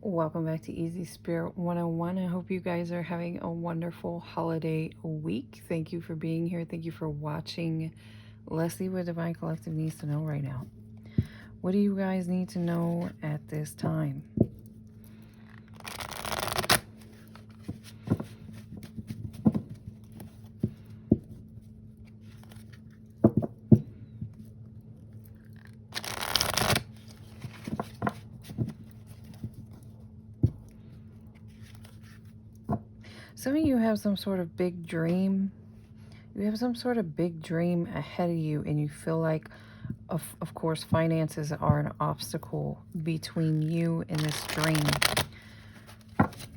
Welcome back to Easy Spirit 101. I hope you guys are having a wonderful holiday week. Thank you for being here. Thank you for watching. Let's see what Divine Collective needs to know right now. What do you guys need to know at this time? Some of you have some sort of big dream. You have some sort of big dream ahead of you, and you feel like, of course, finances are an obstacle between you and this dream.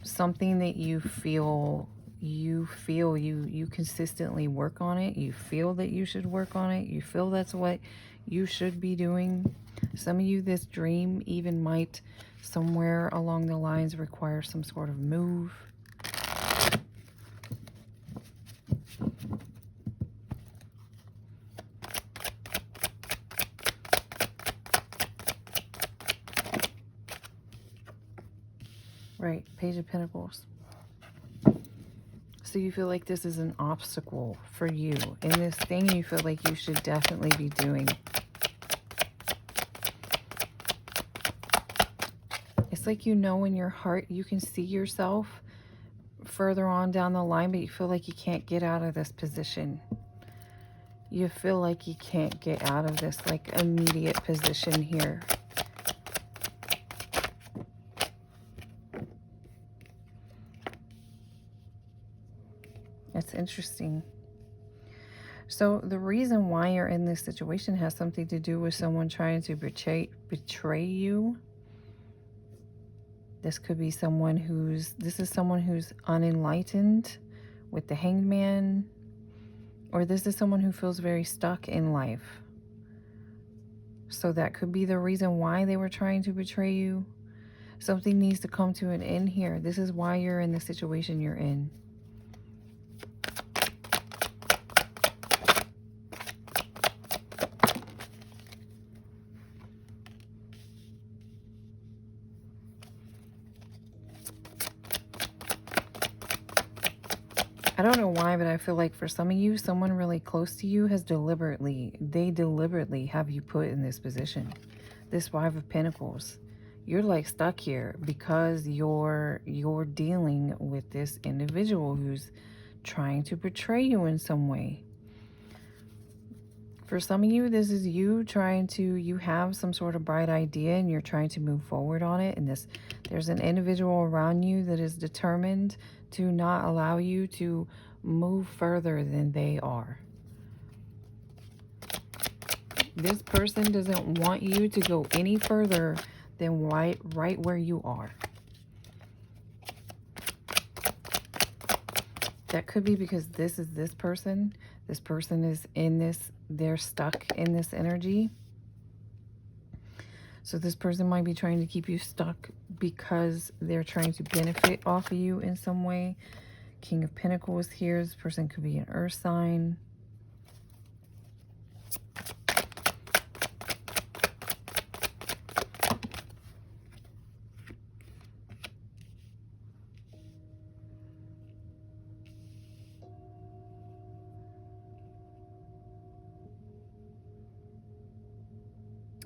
Something that you consistently work on it. You feel that you should work on it. You feel that's what you should be doing. Some of you, this dream even might somewhere along the lines require some sort of move. Right, Page of Pentacles. So you feel like this is an obstacle for you. And this thing you feel like you should definitely be doing. It's like you know in your heart you can see yourself further on down the line, but you feel like you can't get out of this position. You feel like you can't get out of this like immediate position here. That's interesting. So the reason why you're in this situation has something to do with someone trying to betray you. This could be someone this is someone who's unenlightened with the Hanged Man, or this is someone who feels very stuck in life. So that could be the reason why they were trying to betray you. Something needs to come to an end here. This is why you're in the situation you're in. I don't know why, but I feel like for some of you, someone really close to you has deliberately have you put in this position. This Five of Pentacles. You're like stuck here because you're dealing with this individual who's trying to betray you in some way. For some of you, this is you you have some sort of bright idea and you're trying to move forward on it. And there's an individual around you that is determined to not allow you to move further than they are. This person doesn't want you to go any further than right where you are. That could be because this is this person. This person is in this, they're stuck in this energy. So this person might be trying to keep you stuck because they're trying to benefit off of you in some way. King of Pentacles here. This person could be an earth sign.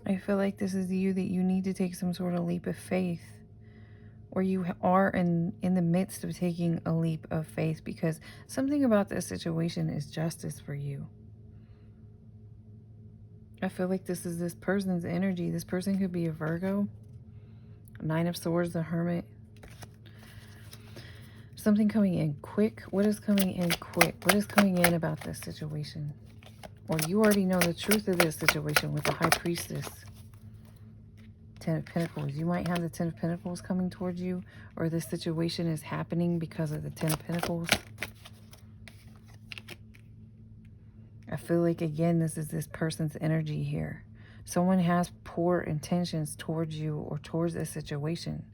I feel like this is you that you need to take some sort of leap of faith, or you are in the midst of taking a leap of faith, because something about this situation is justice for you. I feel like this is this person's energy. This person could be a Virgo, Nine of Swords, the Hermit. Something coming in quick. What is coming in quick? What is coming in about this situation? Or you already know the truth of this situation with the High Priestess. Ten of Pentacles. You might have the Ten of Pentacles coming towards you, or this situation is happening because of the Ten of Pentacles. I feel like, again, this is this person's energy here. Someone has poor intentions towards you or towards this situation.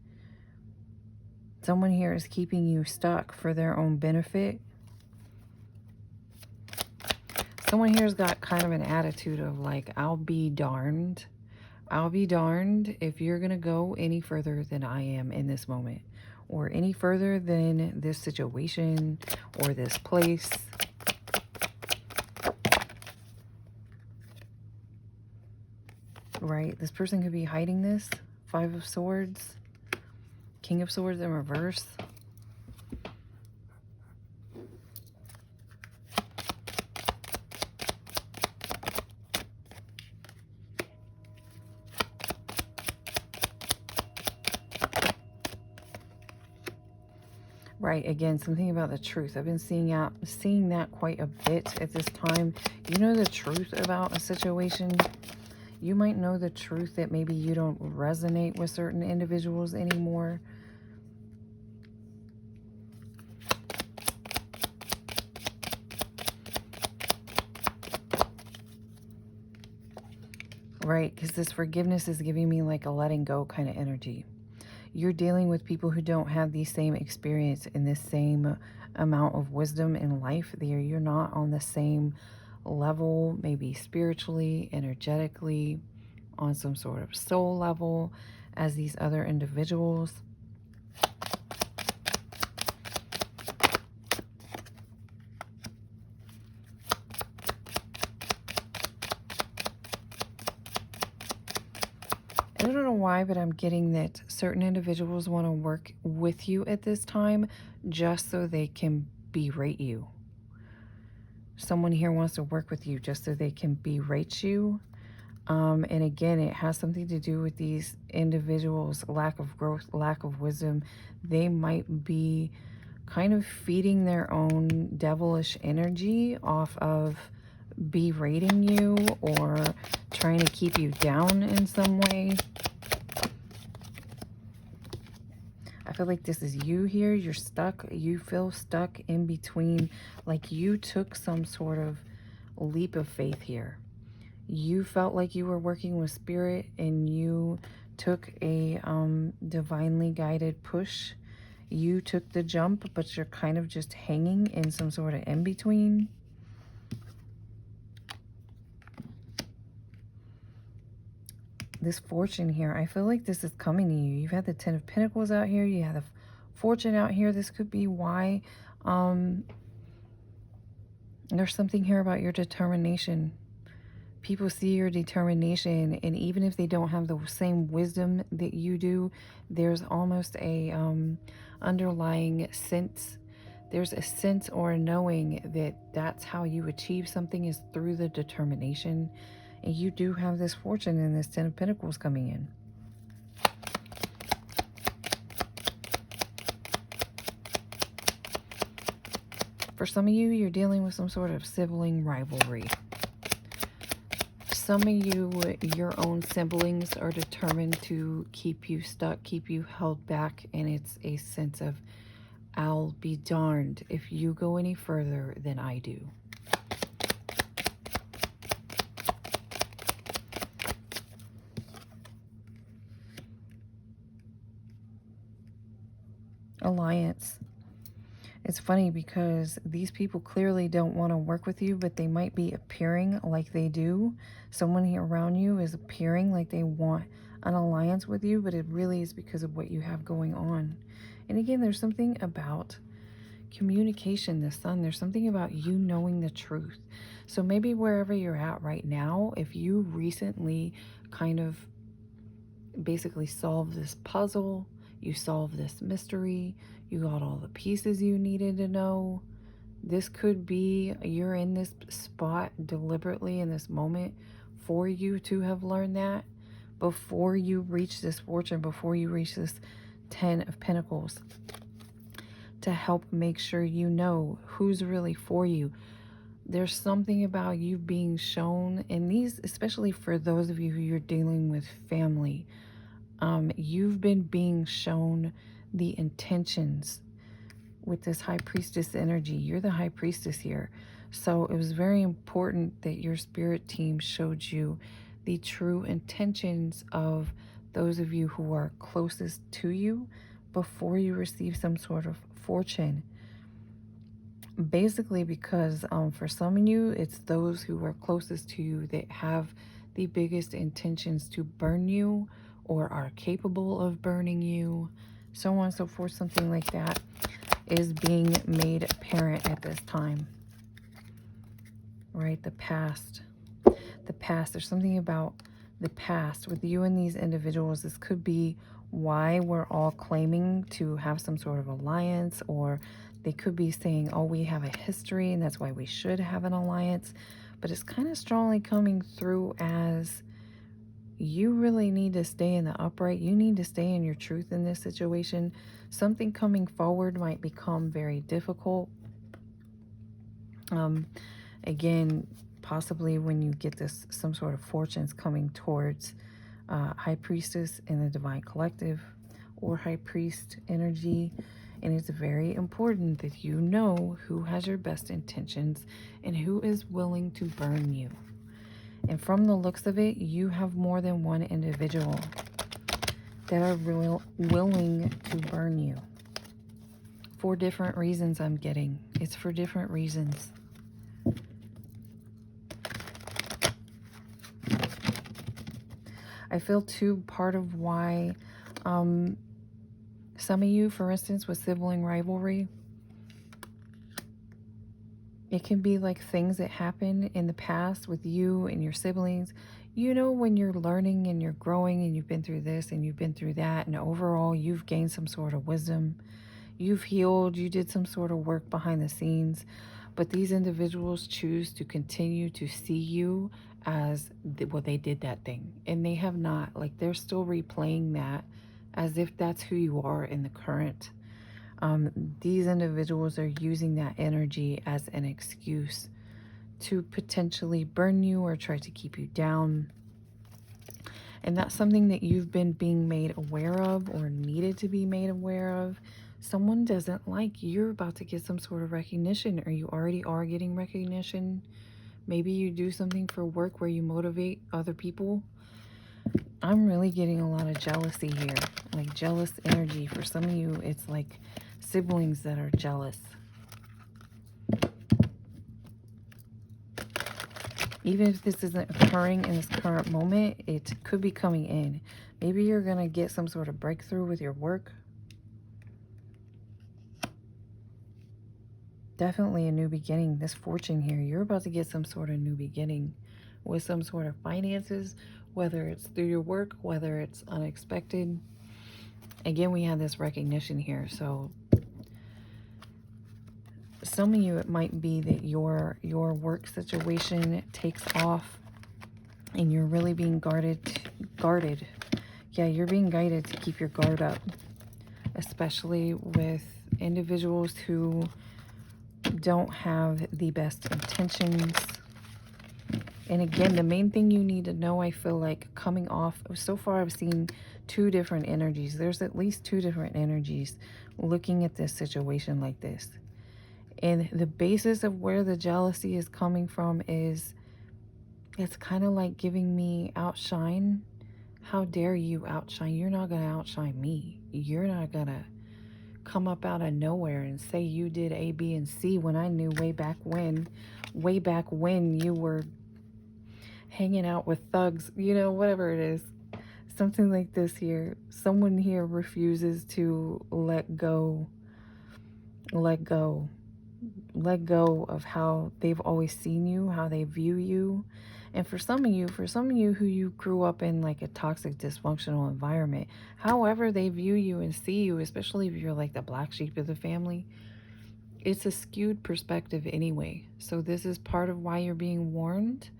Someone here is keeping you stuck for their own benefit. Someone here's got kind of an attitude of like, I'll be darned. I'll be darned if you're going to go any further than I am in this moment, or any further than this situation or this place. Right? This person could be hiding this. 5 of Swords, King of Swords in reverse. Right, again, something about the truth. I've been seeing that quite a bit at this time. You know the truth about a situation. You might know the truth that maybe you don't resonate with certain individuals anymore. Right, because this forgiveness is giving me like a letting go kind of energy. You're dealing with people who don't have the same experience and the same amount of wisdom in life. You're not on the same level, maybe spiritually, energetically, on some sort of soul level as these other individuals. I don't know why, but I'm getting that certain individuals want to work with you at this time just so they can berate you. Someone here wants to work with you just so they can berate you. And again, it has something to do with these individuals' lack of growth, lack of wisdom. They might be kind of feeding their own devilish energy off of berating you or trying to keep you down in some way. I feel like this is you here. You're stuck. You feel stuck in between. Like you took some sort of leap of faith here. You felt like you were working with spirit and you took a divinely guided push. You took the jump, but you're kind of just hanging in some sort of in-between. This fortune here, I feel like this is coming to you. You've had the 10 of Pentacles out here. You have the fortune out here. This could be why there's something here about your determination. People see your determination, and even if they don't have the same wisdom that you do, there's almost a underlying sense. There's a sense or a knowing that that's how you achieve something, is through the determination. And you do have this fortune and this 10 of Pentacles coming in. For some of you, you're dealing with some sort of sibling rivalry. Some of you, your own siblings are determined to keep you stuck, keep you held back, and it's a sense of, I'll be darned if you go any further than I do. Alliance. It's funny because these people clearly don't want to work with you, but they might be appearing like they do. Someone here around you is appearing like they want an alliance with you, but it really is because of what you have going on. And again, there's something about communication, the Sun. There's something about you knowing the truth. So maybe wherever you're at right now, if you recently kind of basically solved this puzzle, you solved this mystery, you got all the pieces you needed to know. This could be you're in this spot deliberately in this moment for you to have learned that before you reach this fortune, before you reach this 10 of Pentacles, to help make sure you know who's really for you. There's something about you being shown, and these, especially for those of you who you're dealing with family, you've been being shown the intentions with this High Priestess energy. You're the High Priestess here. So it was very important that your spirit team showed you the true intentions of those of you who are closest to you before you receive some sort of fortune. Basically because for some of you, it's those who are closest to you that have the biggest intentions to burn you or are capable of burning you, so on and so forth. Something like that is being made apparent at this time, right? The past. There's something about the past with you and these individuals. This could be why we're all claiming to have some sort of alliance, or they could be saying, oh, we have a history and that's why we should have an alliance. But it's kind of strongly coming through as you really need to stay in the upright. You need to stay in your truth in this situation. Something coming forward might become very difficult. Again, possibly when you get this, some sort of fortunes coming towards High Priestess in the Divine Collective or High Priest energy. And it's very important that you know who has your best intentions and who is willing to burn you. And from the looks of it, you have more than one individual that are willing to burn you. For different reasons, I'm getting. It's for different reasons. I feel too, part of why some of you, for instance, with sibling rivalry, it can be like things that happen in the past with you and your siblings. You know, when you're learning and you're growing and you've been through this and you've been through that, and overall you've gained some sort of wisdom, you've healed, you did some sort of work behind the scenes, but these individuals choose to continue to see you as, well, they did that thing, and they have not. Like, they're still replaying that as if that's who you are in the current. These individuals are using that energy as an excuse to potentially burn you or try to keep you down. And that's something that you've been being made aware of or needed to be made aware of. Someone doesn't like you. You're about to get some sort of recognition, or you already are getting recognition. Maybe you do something for work where you motivate other people. I'm really getting a lot of jealousy here, like jealous energy. For some of you, it's like siblings that are jealous. Even if this isn't occurring in this current moment, it could be coming in. Maybe you're going to get some sort of breakthrough with your work. Definitely a new beginning. This fortune here, you're about to get some sort of new beginning with some sort of finances, whether it's through your work, whether it's unexpected. Again, we have this recognition here. So some of you, it might be that your work situation takes off and you're really being guarded. Yeah, you're being guided to keep your guard up, especially with individuals who don't have the best intentions. And again, the main thing you need to know, I feel like, coming off, so far I've seen two different energies. There's at least two different energies looking at this situation like this. And the basis of where the jealousy is coming from is, it's kind of like giving me outshine. How dare you outshine? You're not going to outshine me. You're not going to come up out of nowhere and say you did A, B, and C when I knew way back when you were hanging out with thugs, you know, whatever it is. Something like this here. Someone here refuses to let go of how they've always seen you, how they view you. And for some of you who you grew up in like a toxic, dysfunctional environment, however they view you and see you, especially if you're like the black sheep of the family, it's a skewed perspective anyway. So this is part of why you're being warned,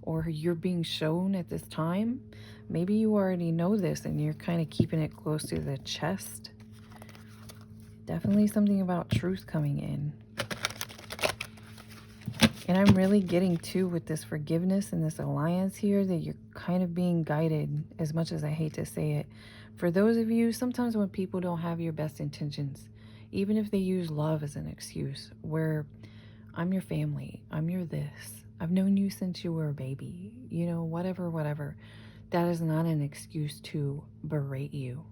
or you're being shown at this time. Maybe you already know this and you're kind of keeping it close to the chest. Definitely something about truth coming in. And I'm really getting too, with this forgiveness and this alliance here, that you're kind of being guided, as much as I hate to say it. For those of you, sometimes when people don't have your best intentions, even if they use love as an excuse, where I'm your family, I'm your this, I've known you since you were a baby, you know, whatever. That is not an excuse to berate you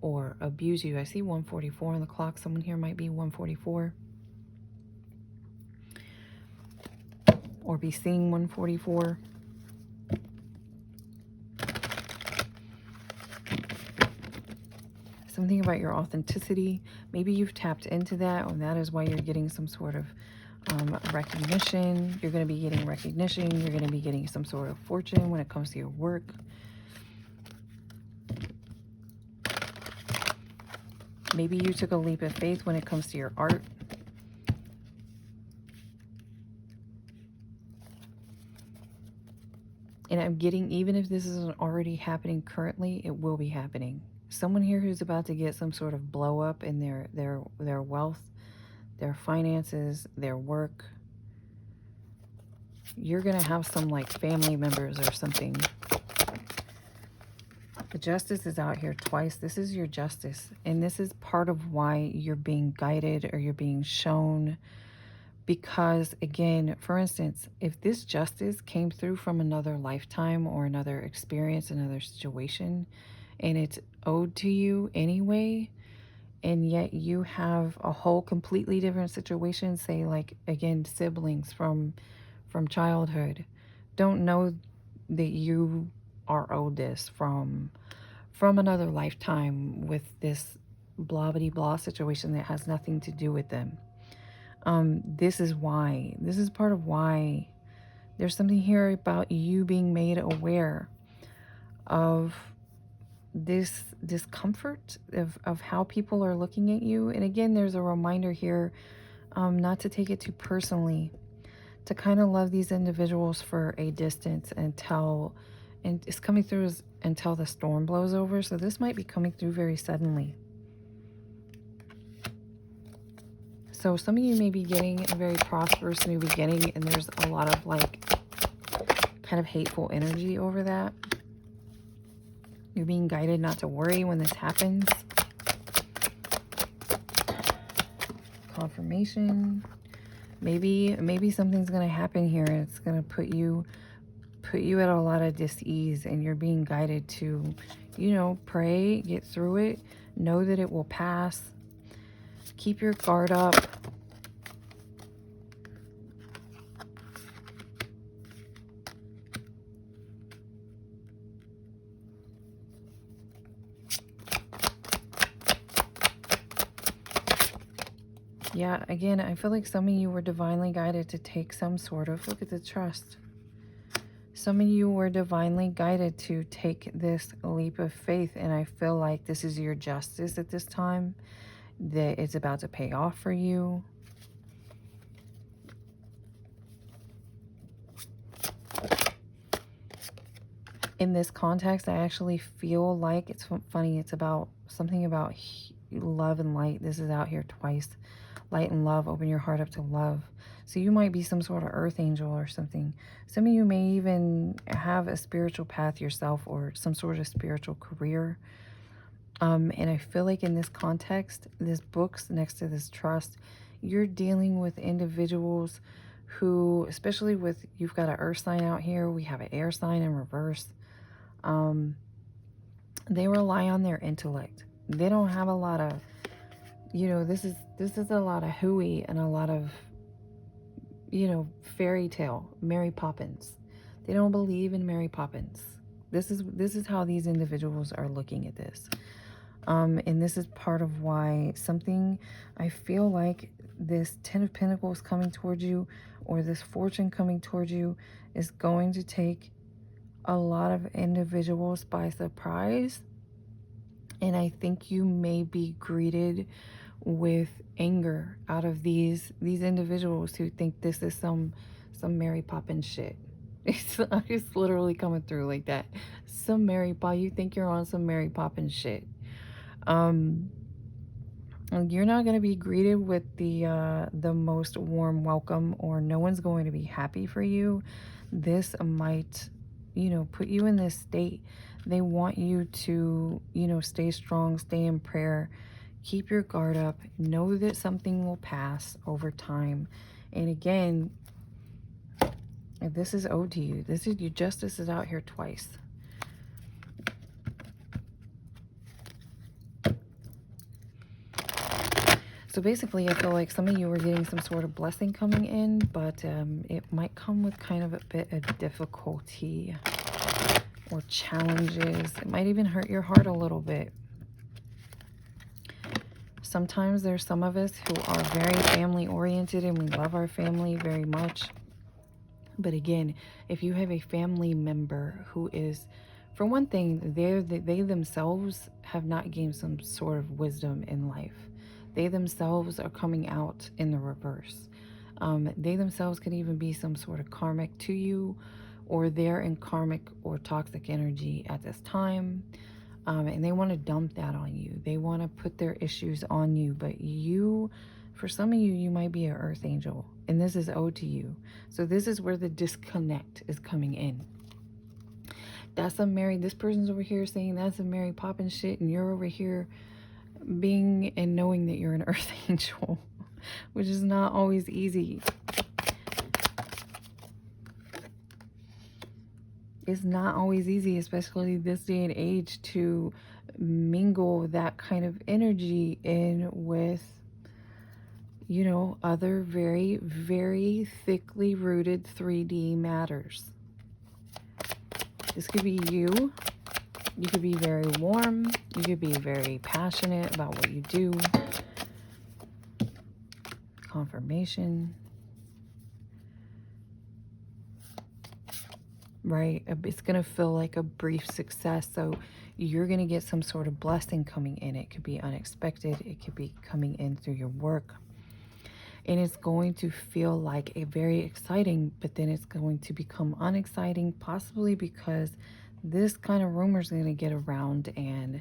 or abuse you. I see 144 on the clock. Someone here might be 144. Or be seeing 144. something about your authenticity. Maybe you've tapped into that, and that is why you're getting some sort of recognition. You're going to be getting recognition. You're going to be getting some sort of fortune when it comes to your work. Maybe you took a leap of faith when it comes to your art. And I'm getting, even if this isn't already happening currently, it will be happening. Someone here who's about to get some sort of blow up in their wealth, their finances, their work. You're going to have some like family members or something. The justice is out here twice. This is your justice. And this is part of why you're being guided or you're being shown. Because again, for instance, if this justice came through from another lifetime or another experience, another situation, and it's owed to you anyway, and yet you have a whole completely different situation, say like, again, siblings from childhood, don't know that you are owed this from another lifetime with this blah blah blah situation that has nothing to do with them. This is why. This is part of why there's something here about you being made aware of this discomfort of how people are looking at you. And again, there's a reminder here not to take it too personally, to kind of love these individuals for a distance until, and it's coming through until the storm blows over. So this might be coming through very suddenly. So some of you may be getting a very prosperous new beginning, and there's a lot of like kind of hateful energy over that. You're being guided not to worry when this happens. Confirmation. Maybe something's going to happen here. It's going to put you at a lot of dis-ease, and you're being guided to, you know, pray, get through it, know that it will pass. Keep your guard up. Yeah, again, I feel like some of you were divinely guided to take some sort of, look at the trust. Some of you were divinely guided to take this leap of faith, and I feel like this is your justice at this time, that it's about to pay off for you. In this context, I actually feel like, it's funny, it's about something about love and light. This is out here twice. Light and love, open your heart up to love. So you might be some sort of earth angel or something. Some of you may even have a spiritual path yourself or some sort of spiritual career. And I feel like in this context, this book's next to this trust, you're dealing with individuals who, especially with, you've got an earth sign out here, we have an air sign in reverse. They rely on their intellect. They don't have a lot of, you know, this is a lot of hooey and a lot of, you know, fairy tale, Mary Poppins. They don't believe in Mary Poppins. This is how these individuals are looking at this. And this is part of why something, I feel like this 10 of Pentacles coming towards you, or this fortune coming towards you, is going to take a lot of individuals by surprise. And I think you may be greeted with anger out of these individuals who think this is some Mary Poppins shit. It's literally coming through like that. Some Mary Poppins, you think you're on some Mary Poppins shit. You're not going to be greeted with the most warm welcome, or no one's going to be happy for you. This might, you know, put you in this state. They want you to, you know, stay strong, stay in prayer, keep your guard up, know that something will pass over time. And again, this is owed to you. This is, your justice is out here twice. So basically, I feel like some of you are getting some sort of blessing coming in, but it might come with kind of a bit of difficulty or challenges. It might even hurt your heart a little bit. Sometimes there's some of us who are very family oriented and we love our family very much. But again, if you have a family member who is, for one thing, they themselves have not gained some sort of wisdom in life. They themselves are coming out in the reverse. They themselves could even be some sort of karmic to you, or they're in karmic or toxic energy at this time. And they want to dump that on you. They want to put their issues on you. But you, for some of you, you might be an earth angel. And this is owed to you. So this is where the disconnect is coming in. That's some Mary, this person's over here saying that's some Mary Poppins shit. And you're over here being and knowing that you're an earth angel. Which is not always easy. It's not always easy, especially this day and age, to mingle that kind of energy in with, you know, other very, very thickly rooted 3D matters. This could be you. You could be very warm. You could be very passionate about what you do. Confirmation. Right? It's going to feel like a brief success. So you're going to get some sort of blessing coming in. It could be unexpected. It could be coming in through your work. And it's going to feel like a very exciting, but then it's going to become unexciting, possibly because this kind of rumor is going to get around and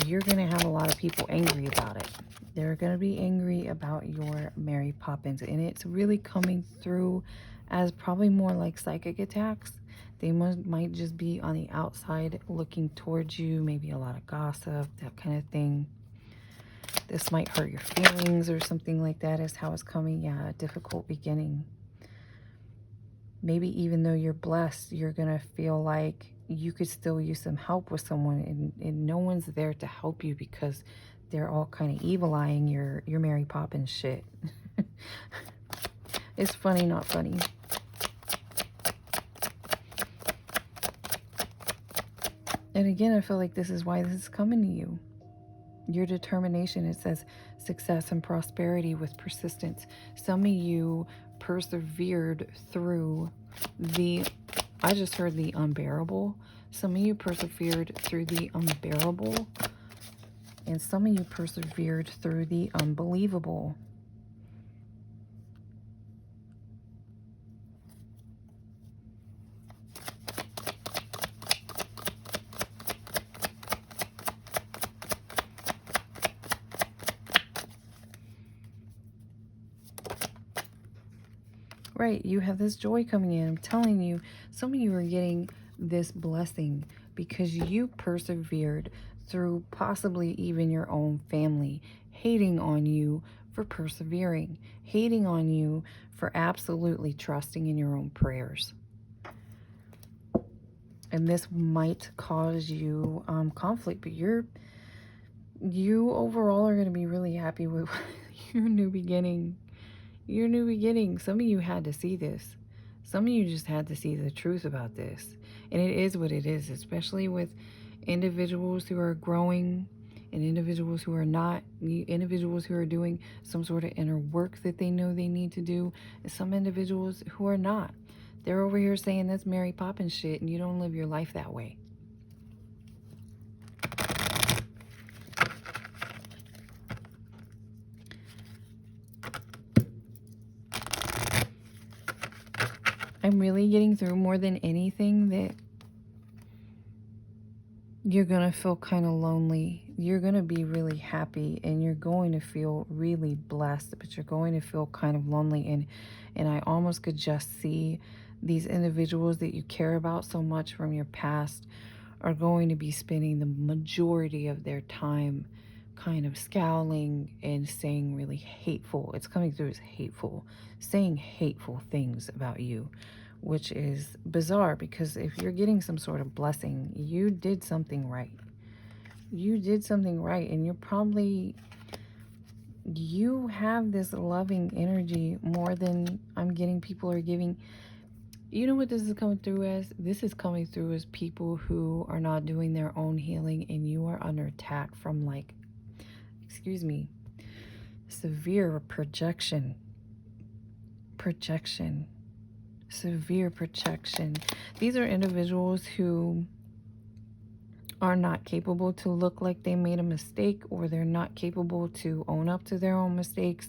you're going to have a lot of people angry about it. They're going to be angry about your Mary Poppins. And it's really coming through as probably more like psychic attacks. They might just be on the outside looking towards you, maybe a lot of gossip, that kind of thing. This might hurt your feelings or something like that is how it's coming. Yeah, a difficult beginning. Maybe even though you're blessed, you're going to feel like you could still use some help with someone and no one's there to help you because they're all kind of evil-eyeing your Mary Poppins shit. It's funny, not funny. And again, I feel like this is why this is coming to you. Your determination, it says success and prosperity with persistence. Some of you persevered through the, I just heard the unbearable. Some of you persevered through the unbearable. And some of you persevered through the unbelievable. Right, you have this joy coming in. I'm telling you, some of you are getting this blessing because you persevered through possibly even your own family hating on you for persevering, hating on you for absolutely trusting in your own prayers. And this might cause you conflict, but you overall are going to be really happy with your new beginning. Your new beginning. Some of you had to see this. Some of you just had to see the truth about this. And it is what it is, especially with individuals who are growing and individuals who are not, individuals who are doing some sort of inner work that they know they need to do, and some individuals who are not. They're over here saying that's Mary Poppins shit and you don't live your life that way. I'm really getting through more than anything that you're going to feel kind of lonely. You're going to be really happy and you're going to feel really blessed, but you're going to feel kind of lonely. And I almost could just see these individuals that you care about so much from your past are going to be spending the majority of their time kind of scowling and saying really hateful, it's coming through as hateful, saying hateful things about you, which is bizarre because if you're getting some sort of blessing, you did something right. You did something right, and you're probably, you have this loving energy more than I'm getting people are giving. You know what this is coming through as? This is coming through as people who are not doing their own healing, and you are under attack from like excuse me, severe projection. Severe projection. These are individuals who are not capable to look like they made a mistake, or they're not capable to own up to their own mistakes,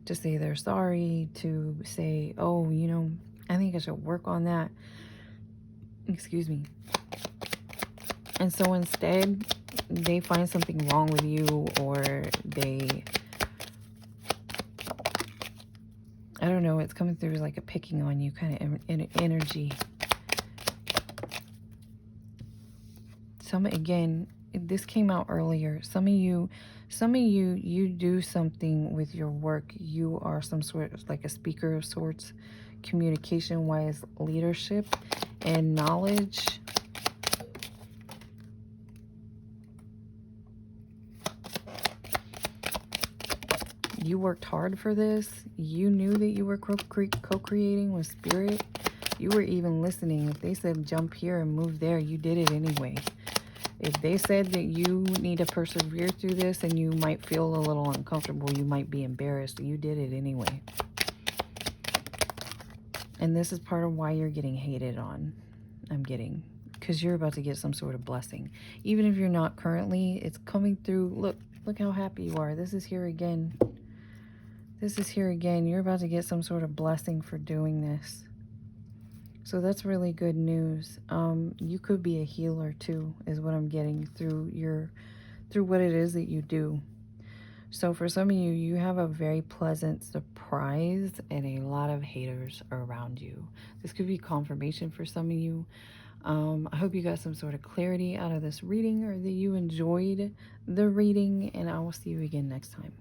to say they're sorry, to say, oh, you know, I think I should work on that. Excuse me. And so instead, they find something wrong with you, or they, I don't know, it's coming through like a picking on you kind of energy. Again, this came out earlier. Some of you, you do something with your work. You are some sort of like a speaker of sorts, communication-wise, leadership and knowledge. You worked hard for this. You knew that you were co-creating with spirit. You were even listening. If they said jump here and move there, you did it anyway. If they said that you need to persevere through this and you might feel a little uncomfortable, you might be embarrassed, you did it anyway. And this is part of why you're getting hated on. I'm getting, because you're about to get some sort of blessing. Even if you're not currently, it's coming through. Look how happy you are. This is here again. This is here again. You're about to get some sort of blessing for doing this. So that's really good news. You could be a healer too, is what I'm getting through what it is that you do. So for some of you, you have a very pleasant surprise and a lot of haters around you. This could be confirmation for some of you. I hope you got some sort of clarity out of this reading, or that you enjoyed the reading, and I will see you again next time.